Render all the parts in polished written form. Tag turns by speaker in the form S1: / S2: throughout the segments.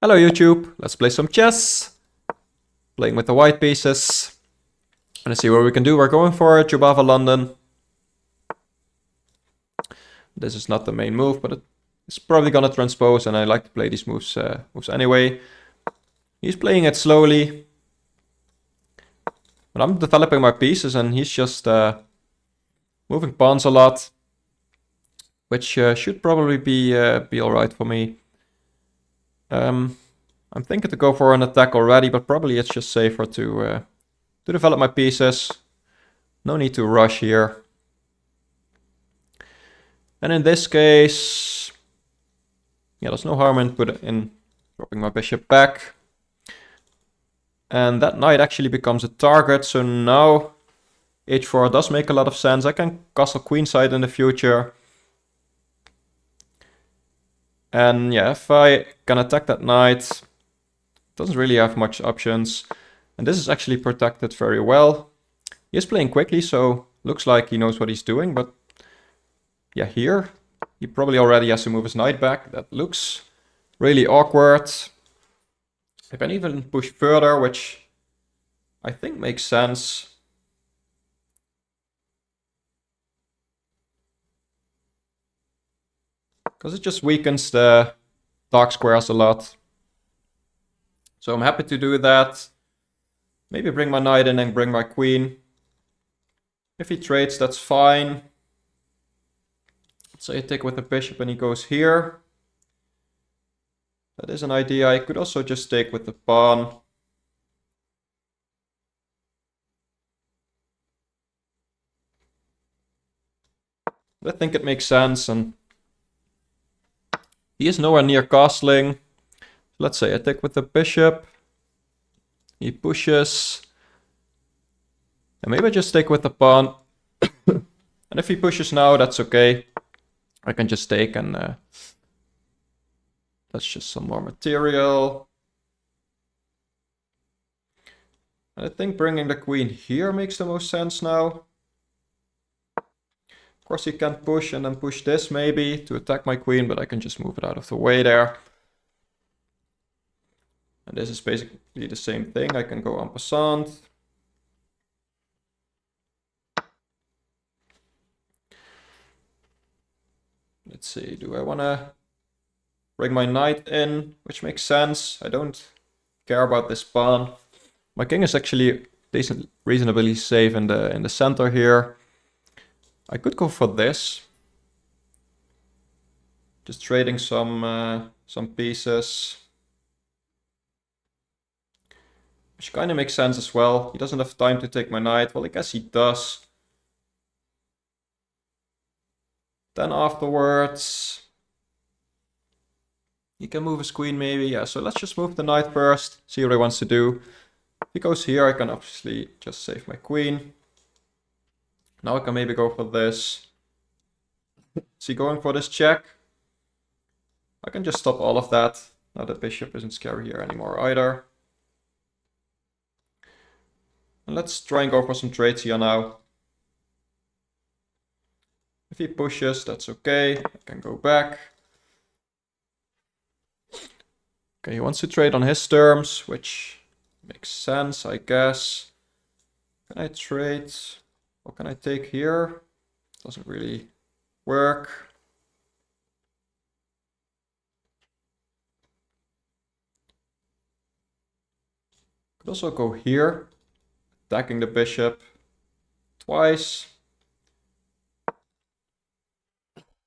S1: Hello YouTube, let's play some chess. Playing with the white pieces. Let's see what we can do. We're going for Jobava London. This is not the main move, but it's probably gonna transpose, and I like to play these moves anyway. He's playing it slowly. But I'm developing my pieces and he's just moving pawns a lot. Which should probably be alright for me. I'm thinking to go for an attack already, but probably it's just safer to develop my pieces. No need to rush here. And in this case, yeah, there's no harm in dropping my bishop back. And that knight actually becomes a target, so now h4 does make a lot of sense. I can castle queenside in the future. And yeah, if I can attack that knight, doesn't really have much options. And this is actually protected very well. He is playing quickly, so looks like he knows what he's doing. But yeah, here, he probably already has to move his knight back. That looks really awkward. I can even push further, which I think makes sense. Because it just weakens the dark squares a lot. So I'm happy to do that. Maybe bring my knight in and bring my queen. If he trades, that's fine. Let's say I take with the bishop and he goes here. That is an idea. I could also just take with the pawn. But I think it makes sense, and he is nowhere near castling. Let's say I take with the bishop. He pushes. And maybe I just take with the pawn. And if he pushes now, that's okay. I can just take and that's just some more material. And I think bringing the queen here makes the most sense now. Of course, he can push and then push this maybe to attack my queen, but I can just move it out of the way there. And this is basically the same thing. I can go en passant. Let's see, do I want to bring my knight in, which makes sense. I don't care about this pawn. My king is actually reasonably safe in the center here. I could go for this. Just trading some pieces. Which kind of makes sense as well. He doesn't have time to take my knight. Well, I guess he does. Then afterwards, he can move his queen maybe. Yeah, so let's just move the knight first. See what he wants to do. If he goes here, I can obviously just save my queen. Now I can maybe go for this. Is he going for this check? I can just stop all of that. Now the bishop isn't scary here anymore either. And let's try and go for some trades here now. If he pushes, that's okay. I can go back. Okay, he wants to trade on his terms, which makes sense, I guess. Can I trade? What can I take here? Doesn't really work. Could also go here, attacking the bishop twice.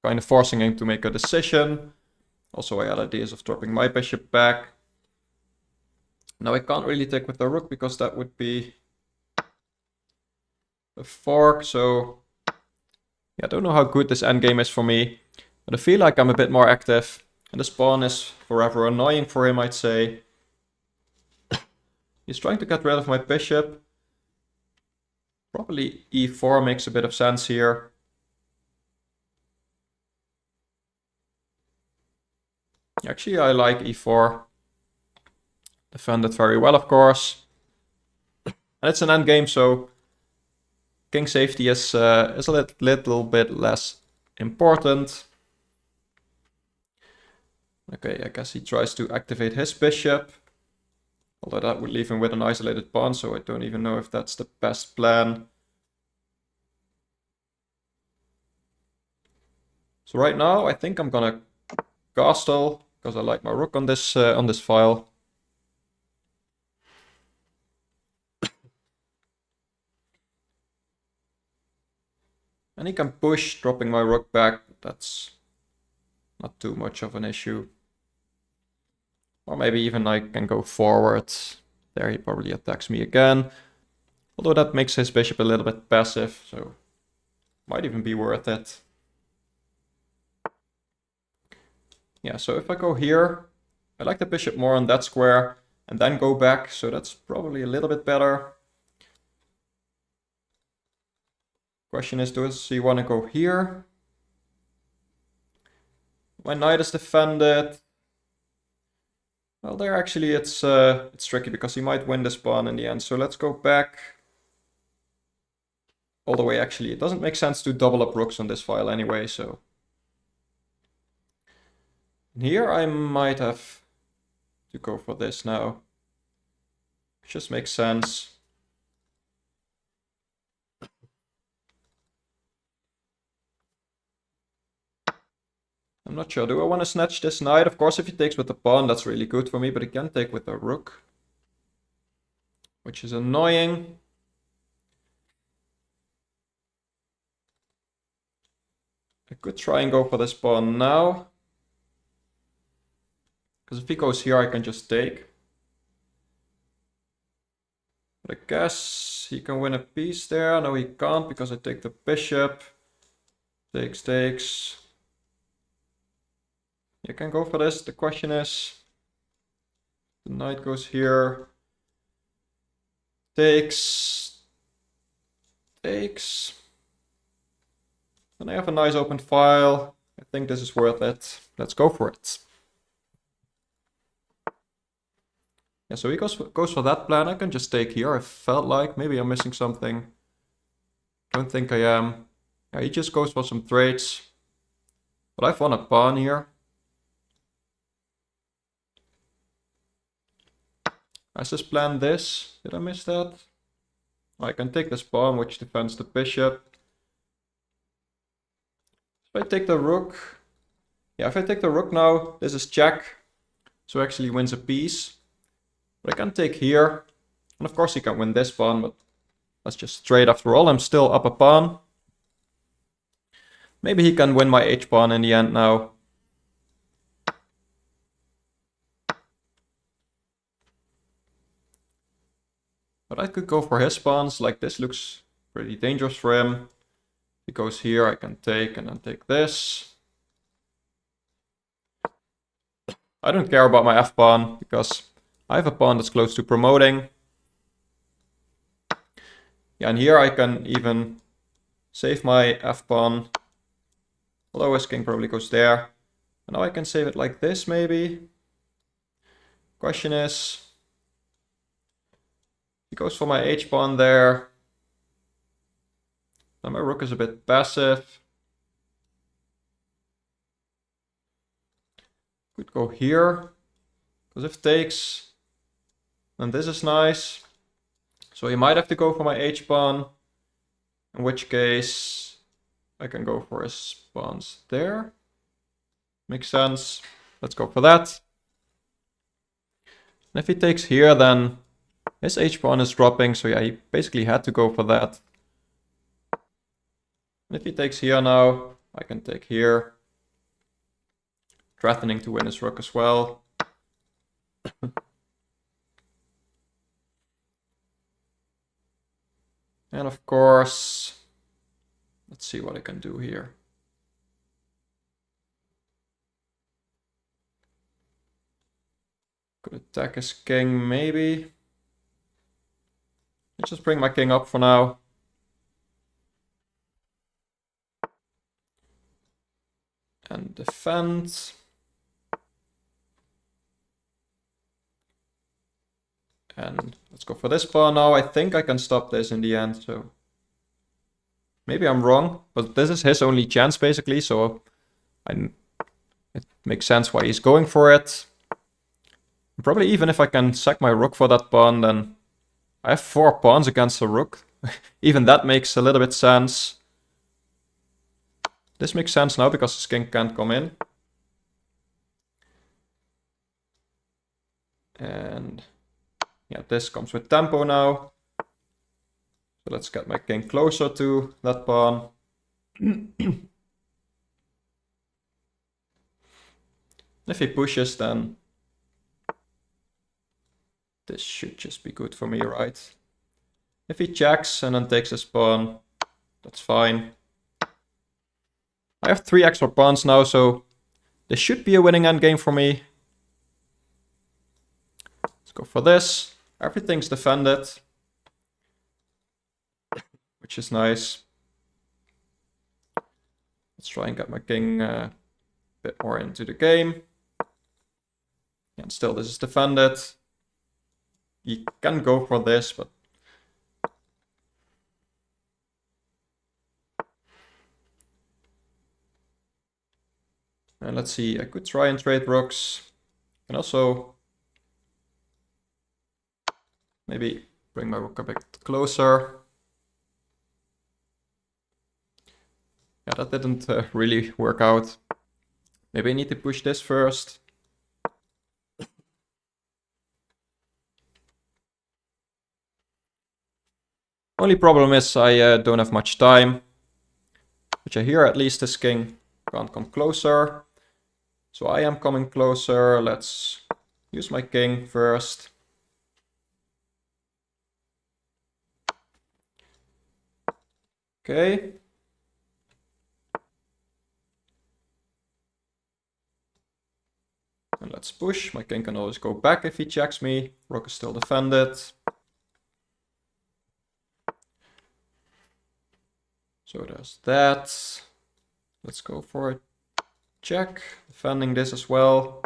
S1: Kind of forcing him to make a decision. Also, I had ideas of dropping my bishop back. Now I can't really take with the rook because that would be a fork. So yeah, I don't know how good this endgame is for me. But I feel like I'm a bit more active. And this pawn is forever annoying for him, I'd say. He's trying to get rid of my bishop. Probably e4 makes a bit of sense here. Actually, I like e4. Defended very well, of course. And it's an endgame, so king safety is a little bit less important. Okay, I guess he tries to activate his bishop. Although that would leave him with an isolated pawn, so I don't even know if that's the best plan. So right now, I think I'm gonna castle, because I like my rook on this file. And he can push, dropping my rook back. That's not too much of an issue. Or maybe even I can go forward. There he probably attacks me again. Although that makes his bishop a little bit passive, so might even be worth it. Yeah, so if I go here, I like the bishop more on that square, and then go back, so that's probably a little bit better. Question is, does he want to go here? My knight is defended. Well, there actually it's tricky because he might win this pawn in the end. So let's go back all the way. Actually, it doesn't make sense to double up rooks on this file anyway. So here I might have to go for this now. It just makes sense. I'm not sure. Do I want to snatch this knight? Of course, if he takes with the pawn, that's really good for me, but he can take with the rook, which is annoying. I could try and go for this pawn now, because if he goes here, I can just take. But I guess he can win a piece there. No, he can't, because I take the bishop. Takes, takes. You can go for this. The question is, the knight goes here. Takes. Takes. And I have a nice open file. I think this is worth it. Let's go for it. Yeah, so he goes for that plan. I can just take here. I felt like maybe I'm missing something. Don't think I am. Yeah, he just goes for some trades. But I've won a pawn here. I just planned this. Did I miss that? I can take this pawn, which defends the bishop. If I take the rook, yeah, if I take the rook now, this is check. So actually wins a piece. But I can take here. And of course he can win this pawn, but that's just straight after all. I'm still up a pawn. Maybe he can win my h-pawn in the end now. But I could go for his pawns, like this looks pretty dangerous for him. He goes here, I can take and then take this. I don't care about my f-pawn, because I have a pawn that's close to promoting. Yeah, and here I can even save my f-pawn. Although his king probably goes there. And now I can save it like this, maybe. Question is, he goes for my h-pawn there. Now my rook is a bit passive. Could go here, because if takes, then this is nice. So he might have to go for my h-pawn, in which case I can go for his pawns there. Makes sense. Let's go for that. And if he takes here, then his h-pawn is dropping, so yeah, he basically had to go for that. And if he takes here now, I can take here. Threatening to win his rook as well. And of course, let's see what I can do here. Could attack his king, maybe. Let's just bring my king up for now. And defend. And let's go for this pawn now. I think I can stop this in the end, so maybe I'm wrong, but this is his only chance basically, so It makes sense why he's going for it. Probably even if I can sack my rook for that pawn, then I have 4 pawns against a rook. Even that makes a little bit sense. This makes sense now because his king can't come in. And yeah, this comes with tempo now. So let's get my king closer to that pawn. If he pushes, then this should just be good for me, right? If he checks and then takes his pawn, that's fine. I have 3 extra pawns now, so this should be a winning endgame for me. Let's go for this. Everything's defended, which is nice. Let's try and get my king a bit more into the game. And still, this is defended. You can go for this, but and let's see, I could try and trade rooks. And also maybe bring my rook a bit closer. Yeah, that didn't really work out. Maybe I need to push this first. Only problem is I don't have much time. Which I hear at least this king can't come closer. So I am coming closer. Let's use my king first. Okay. And let's push. My king can always go back if he checks me. Rook is still defended. So there's that. Let's go for a check. Defending this as well.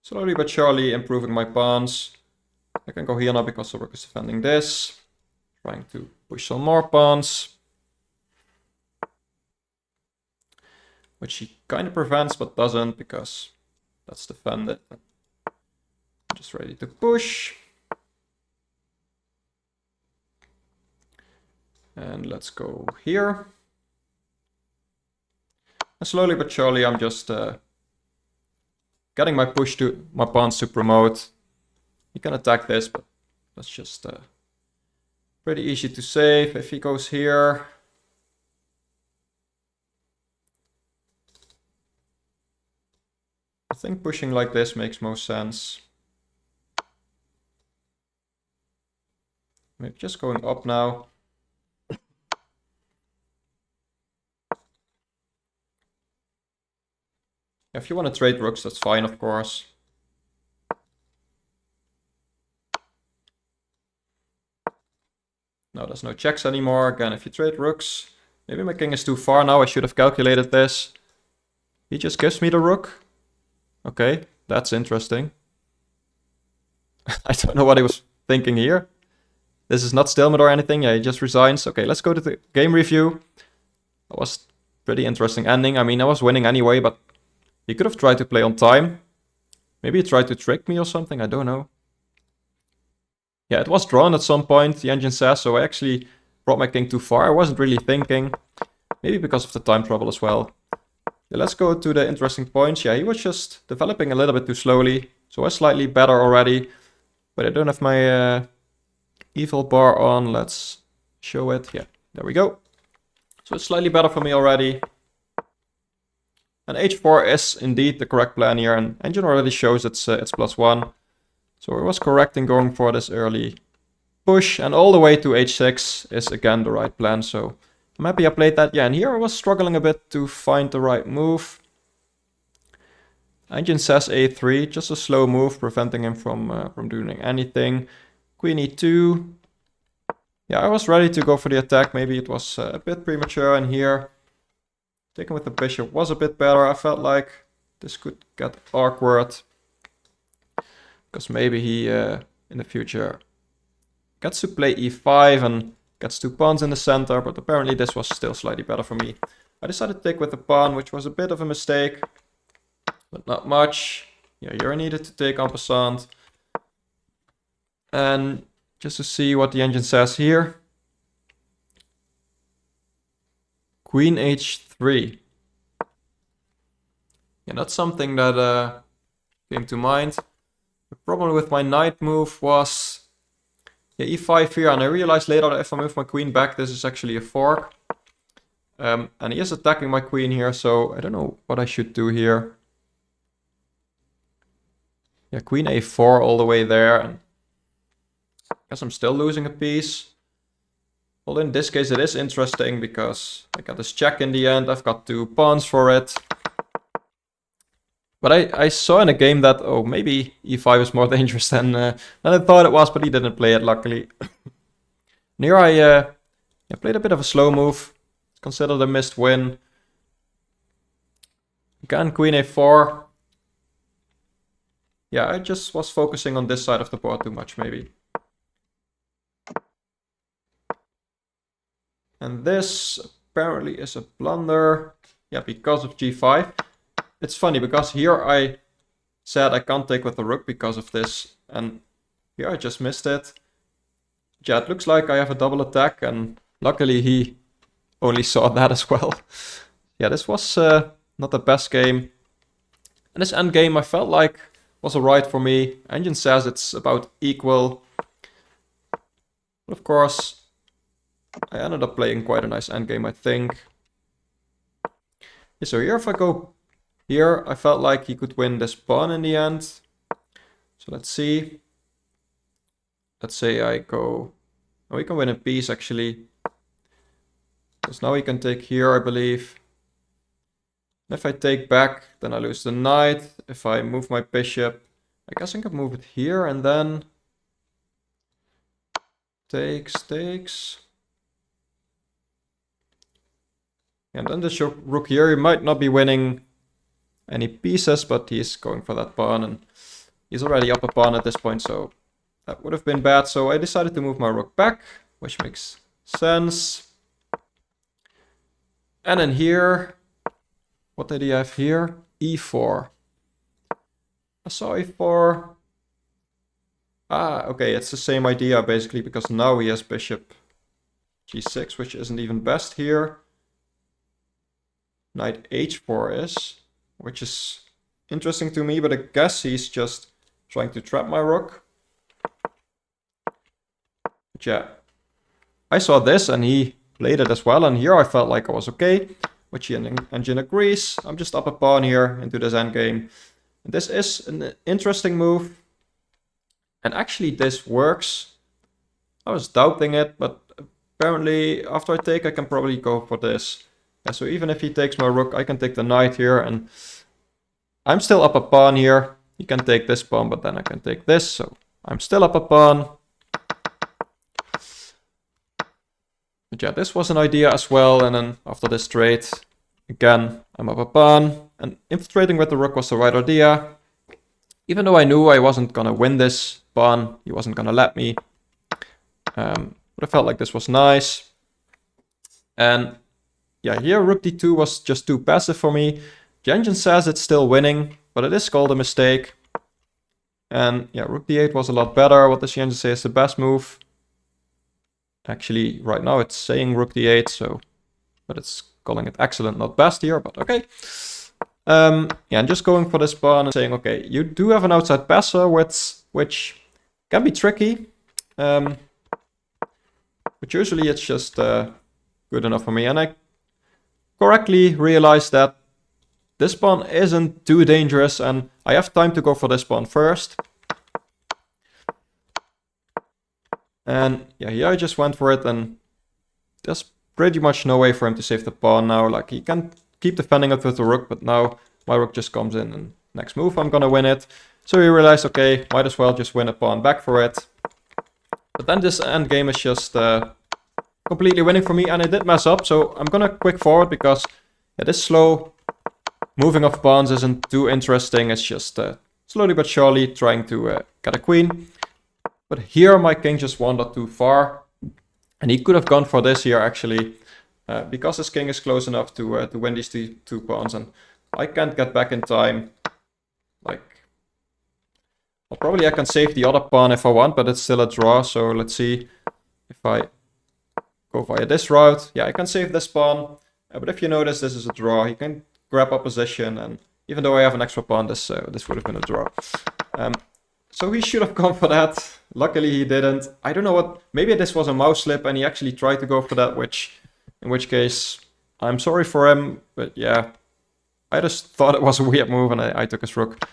S1: Slowly but surely improving my pawns. I can go here now because the rook is defending this. Trying to push some more pawns. Which he kind of prevents but doesn't because that's defended. I'm just ready to push. And let's go here. And slowly but surely I'm just getting my pawns to promote. You can attack this, but that's just pretty easy to save. If he goes here, I think pushing like this makes most sense. Maybe just going up now. If you want to trade rooks, that's fine, of course. No, there's no checks anymore. Again, if you trade rooks, maybe my king is too far now. I should have calculated this. He just gives me the rook. Okay, that's interesting. I don't know what he was thinking here. This is not stalemate or anything. Yeah, he just resigns. Okay, let's go to the game review. That was pretty interesting ending. I mean, I was winning anyway, but he could have tried to play on time. Maybe he tried to trick me or something. I don't know. Yeah, it was drawn at some point, the engine says, so I actually brought my king too far. I wasn't really thinking. Maybe because of the time trouble as well. Yeah, let's go to the interesting points. Yeah, he was just developing a little bit too slowly. So I was slightly better already. But I don't have my evil bar on. Let's show it. Yeah, there we go. So it's slightly better for me already. And h4 is indeed the correct plan here. And engine already shows it's +1. So I was correct in going for this early push. And all the way to h6 is again the right plan. So I'm happy I played that. Yeah, and here I was struggling a bit to find the right move. Engine says a3, just a slow move, preventing him from doing anything. Queen e2. Yeah, I was ready to go for the attack. Maybe it was a bit premature, and here taking with the bishop was a bit better. I felt like this could get awkward. Because maybe he, in the future, gets to play e5 and gets 2 pawns in the center. But apparently this was still slightly better for me. I decided to take with the pawn, which was a bit of a mistake, but not much. Yeah, here I needed to take en passant. And just to see what the engine says here. Queen h3. Yeah, that's something that came to mind. The problem with my knight move was e5 here, and I realized later that if I move my queen back, this is actually a fork. And he is attacking my queen here, so I don't know what I should do here. Yeah, queen a4 all the way there, and I guess I'm still losing a piece. Well, in this case it is interesting because I got this check in the end. I've got 2 pawns for it. But I saw in a game that, oh, maybe e5 is more dangerous than I thought it was, but he didn't play it, luckily. And here I played a bit of a slow move. It's considered a missed win. Again, queen a4. Yeah, I just was focusing on this side of the board too much, maybe. And this apparently is a blunder. Yeah, because of g5. It's funny because here I said I can't take with the rook because of this, and here I just missed it. Yeah, it looks like I have a double attack, and luckily he only saw that as well. Yeah, this was not the best game. And this endgame I felt like was alright for me. Engine says it's about equal. But of course, I ended up playing quite a nice endgame, I think. Yeah, so here if I go here, I felt like he could win this pawn in the end. So let's see. Let's say I go... Oh, he can win a piece actually. Because now he can take here, I believe. And if I take back, then I lose the knight. If I move my bishop, I guess I can move it here and then... Takes. And then the rook here, he might not be winning any pieces, but he's going for that pawn, and he's already up a pawn at this point, so that would have been bad. So I decided to move my rook back, which makes sense. And then here, what did he have here? e4. I saw e4. Ah, okay, it's the same idea basically, because now he has bishop g6, which isn't even best here. Knight h4 is, which is interesting to me, but I guess he's just trying to trap my rook. But yeah, I saw this and he played it as well, and here I felt like I was okay, which the engine agrees. I'm just up a pawn here into this endgame. And this is an interesting move. And actually this works. I was doubting it, but apparently after I take, I can probably go for this. Yeah, so even if he takes my rook, I can take the knight here, and I'm still up a pawn here. He can take this pawn, but then I can take this, so I'm still up a pawn. But yeah, this was an idea as well, and then after this trade, again, I'm up a pawn, and infiltrating with the rook was the right idea. Even though I knew I wasn't gonna win this pawn, he wasn't gonna let me. But I felt like this was nice. And yeah, here rook d2 was just too passive for me. The engine says it's still winning, but it is called a mistake. And yeah, rook d8 was a lot better. What does the engine say is the best move? Actually, right now it's saying rook d8, so, but it's calling it excellent, not best here, but okay. Yeah, and just going for this pawn and saying, okay, you do have an outside passer, which can be tricky. But usually it's just good enough for me. And I correctly realized that this pawn isn't too dangerous, and I have time to go for this pawn first. And yeah, here I just went for it, and there's pretty much no way for him to save the pawn now. Like, he can keep defending it with the rook, but now my rook just comes in, and next move I'm gonna win it. So he realized, okay, might as well just win a pawn back for it. But then this endgame is just completely winning for me, and I did mess up, so I'm gonna quick forward because yeah, this slow moving of pawns isn't too interesting. It's just slowly but surely trying to get a queen. But here my king just wandered too far, and he could have gone for this here actually. because his king is close enough to win these two pawns, and I can't get back in time. Like, well, probably I can save the other pawn if I want, but it's still a draw. So let's see if I go via this route. Yeah, I can save this pawn, but if you notice, this is a draw. He can grab opposition, and even though I have an extra pawn, this would have been a draw. So he should have gone for that. Luckily, he didn't. I don't know what. Maybe this was a mouse slip, and he actually tried to go for that, in which case, I'm sorry for him. But yeah, I just thought it was a weird move, and I took his rook.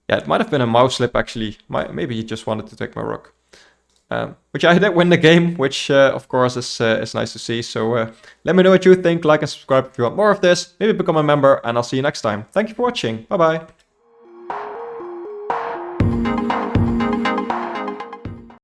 S1: Yeah, it might have been a mouse slip, actually. Maybe he just wanted to take my rook. Which I did win the game, which of course is nice to see. So let me know what you think. Like and subscribe if you want more of this. Maybe become a member, and I'll see you next time. Thank you for watching. Bye bye.